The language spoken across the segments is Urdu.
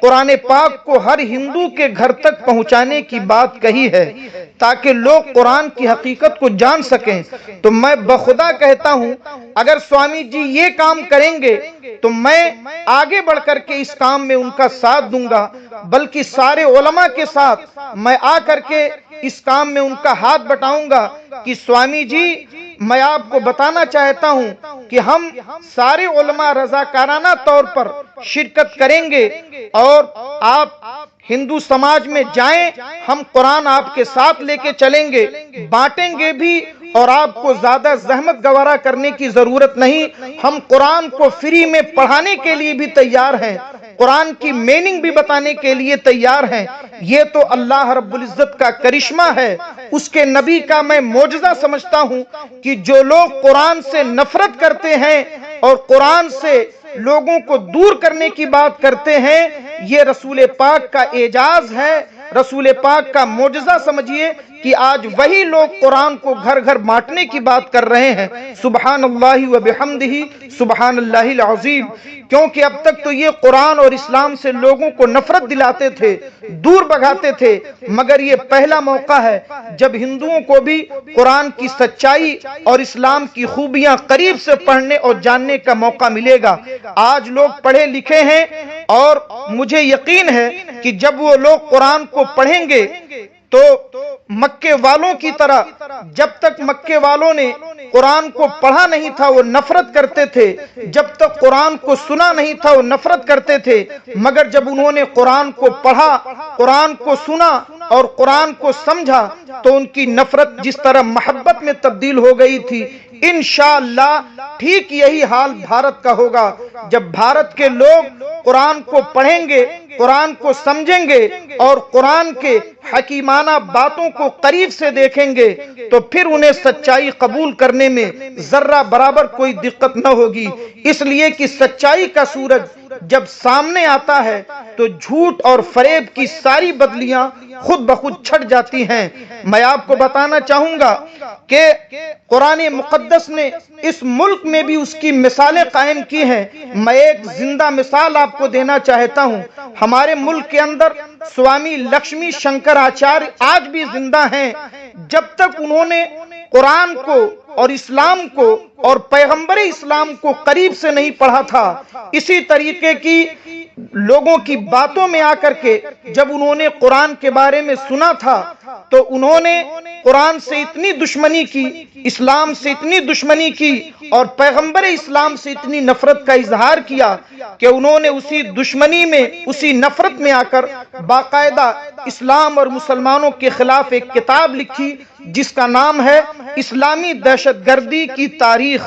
قرآن پاک کو ہر ہندو کے گھر تک پہنچانے کی بات کہی ہے تاکہ لوگ قرآن کی حقیقت کو جان سکیں، تو میں بخدا کہتا ہوں اگر سوامی جی یہ کام کریں گے تو میں آگے بڑھ کر کے اس کام میں ان کا ساتھ دوں گا، بلکہ سارے علماء کے ساتھ میں آ کر کے اس کام میں ان کا ہاتھ بٹاؤں گا کہ سوامی جی میں آپ کو بتانا چاہتا ہوں کہ ہم سارے علماء رضاکارانہ طور پر شرکت کریں گے اور آپ ہندو سماج میں جائیں، ہم قرآن آپ کے ساتھ لے کے چلیں گے، بانٹیں گے بھی، اور آپ کو زیادہ زحمت گوارا کرنے کی ضرورت نہیں، ہم قرآن کو فری میں پڑھانے کے لیے بھی تیار ہیں، قرآن کی میننگ بھی بتانے کے لیے تیار ہیں۔ یہ تو اللہ رب العزت کا کرشمہ ہے، اس کے نبی کا میں معجزہ سمجھتا ہوں کہ جو لوگ قرآن سے نفرت کرتے ہیں اور قرآن سے لوگوں کو دور کرنے کی بات کرتے ہیں، یہ رسول پاک کا اعجاز ہے، رسول پاک کا معجزہ سمجھیے کہ آج وہی لوگ قرآن کو گھر گھر بانٹنے کی بات کر رہے ہیں۔ سبحان اللہ و بحمدہ، سبحان اللہ العظیم۔ کیونکہ اب تک تو یہ قرآن اور اسلام سے لوگوں کو نفرت دلاتے تھے، دور بھگاتے تھے، مگر یہ پہلا موقع ہے جب ہندوؤں کو بھی قرآن کی سچائی اور اسلام کی خوبیاں قریب سے پڑھنے اور جاننے کا موقع ملے گا۔ آج لوگ پڑھے لکھے ہیں اور مجھے یقین ہے کہ جب وہ لوگ قرآن کو پڑھیں گے تو مکے والوں کی طرح، جب تک مکے والوں نے قرآن کو پڑھا نہیں تھا وہ نفرت کرتے تھے، جب تک قرآن کو سنا نہیں تھا وہ نفرت کرتے تھے، مگر جب انہوں نے قرآن کو پڑھا، قرآن کو سنا اور قرآن کو سمجھا تو ان کی نفرت جس طرح محبت میں تبدیل ہو گئی تھی، انشاءاللہ ٹھیک یہی حال بھارت کا ہوگا۔ جب بھارت کے لوگ قرآن کو پڑھیں گے، قرآن کو سمجھیں گے اور قرآن کے حکیمانہ باتوں کو قریب سے دیکھیں گے تو پھر انہیں سچائی قبول کرنے میں ذرہ برابر کوئی دقت نہ ہوگی، اس لیے کہ سچائی کا سورج جب سامنے آتا ہے تو جھوٹ اور فریب کی ساری بدلیاں خود بخود چھٹ جاتی ہیں۔ میں آپ کو بتانا چاہوں گا کہ قرآن مقدس نے اس ملک میں بھی اس کی مثالیں قائم کی ہیں۔ میں ایک زندہ مثال آپ کو دینا چاہتا ہوں۔ ہمارے ملک کے اندر سوامی لکشمی شنکر آچاریہ آج بھی زندہ ہیں۔ جب تک انہوں نے قرآن کو اور اسلام کو اور پیغمبر اسلام کو قریب سے نہیں پڑھا تھا، اسی طریقے کی لوگوں کی باتوں میں آ کر کے جب انہوں نے قرآن کے بارے میں سنا تھا تو انہوں نے قرآن سے اتنی دشمنی کی، اسلام سے اتنی دشمنی کی اور پیغمبر اسلام سے اتنی نفرت کا اظہار کیا کہ انہوں نے اسی دشمنی میں، اسی نفرت میں آ کر باقاعدہ اسلام اور مسلمانوں کے خلاف ایک کتاب لکھی جس کا نام ہے اسلامی دہشت گردی کی تاریخ۔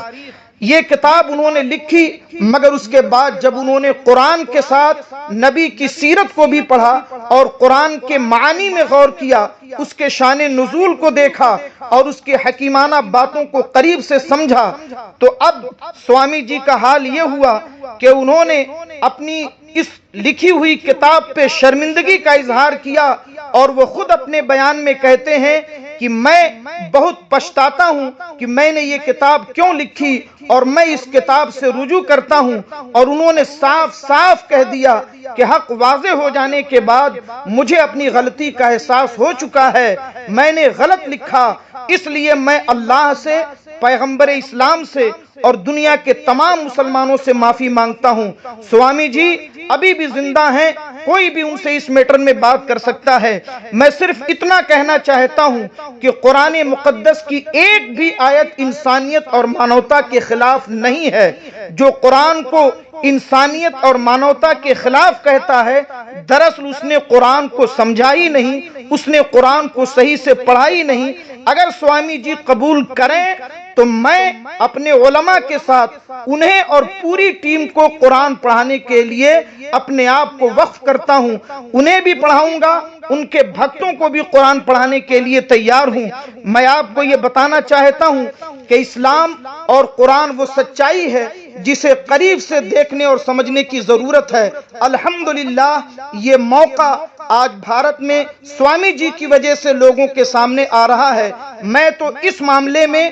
یہ کتاب انہوں نے لکھی، مگر اس کے بعد جب انہوں نے قرآن کے ساتھ نبی کی سیرت کو بھی پڑھا اور قرآن کے معانی میں غور کیا، اس کے شان نزول کو دیکھا اور اس کے حکیمانہ باتوں کو قریب سے سمجھا، تو اب سوامی جی کا حال یہ ہوا کہ انہوں نے اپنی اس لکھی ہوئی کتاب پہ شرمندگی کا اظہار کیا اور وہ خود اپنے بیان میں کہتے ہیں کہ میں بہت پچھتاتا ہوں کہ میں نے یہ کتاب کیوں لکھی اور میں اس کتاب سے رجوع کرتا ہوں، اور انہوں نے صاف صاف کہہ دیا کہ حق واضح ہو جانے کے بعد مجھے اپنی غلطی کا احساس ہو چکا ہے، میں نے غلط لکھا، اس لیے میں اللہ سے، پیغمبر اسلام سے اور دنیا کے تمام مسلمانوں سے معافی مانگتا ہوں۔ سوامی جی ابھی بھی زندہ ہیں، کوئی بھی ان سے اس میٹر میں بات کر سکتا ہے۔ میں صرف اتنا کہنا چاہتا ہوں کہ قرآن مقدس کی ایک بھی آیت انسانیت اور مانوتا کے خلاف نہیں ہے۔ جو قرآن کو انسانیت اور مانوتا کے خلاف کہتا ہے، دراصل اس نے قرآن کو سمجھا ہی نہیں، اس نے قرآن کو صحیح سے پڑھا ہی نہیں۔ اگر سوامی جی قبول کریں تو میں اپنے علماء کے ساتھ انہیں اور پوری ٹیم کو قرآن پڑھانے کے لیے اپنے آپ کو وقف کرتا ہوں، انہیں بھی پڑھاؤں گا، ان کے بھکتوں کو بھی قرآن پڑھانے کے لیے تیار ہوں۔ میں آپ کو یہ بتانا چاہتا ہوں کہ اسلام اور قرآن وہ سچائی ہے جسے قریب سے دیکھنے اور سمجھنے کی ضرورت ہے۔ الحمدللہ یہ موقع آج بھارت میں سوامی جی کی وجہ سے لوگوں کے سامنے آ رہا ہے۔ میں تو اس معاملے میں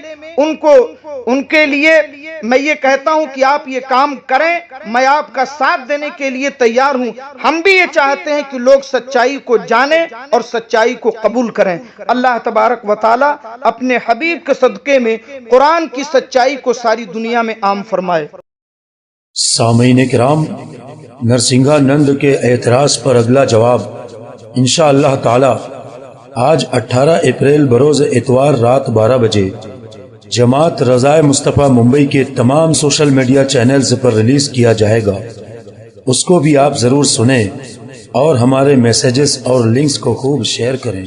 ان کے لیے میں یہ کہتا ہوں کہ آپ یہ کام کریں، میں آپ کا ساتھ دینے کے لیے تیار ہوں۔ ہم بھی یہ چاہتے ہیں کہ لوگ سچائی کو جانیں اور سچائی کو قبول کریں۔ اللہ تبارک و تعالی اپنے حبیب کے صدقے میں قرآن کی سچائی کو ساری دنیا میں عام فرمائے۔ سامعین کرام، نرسنگھا نند کے اعتراض پر اگلا جواب انشاءاللہ تعالی آج 18 اپریل بروز اتوار رات 12 بجے جماعت رضائے مصطفیٰ ممبئی کے تمام سوشل میڈیا چینلز پر ریلیز کیا جائے گا۔ اس کو بھی آپ ضرور سنیں اور ہمارے میسیجز اور لنکس کو خوب شیئر کریں۔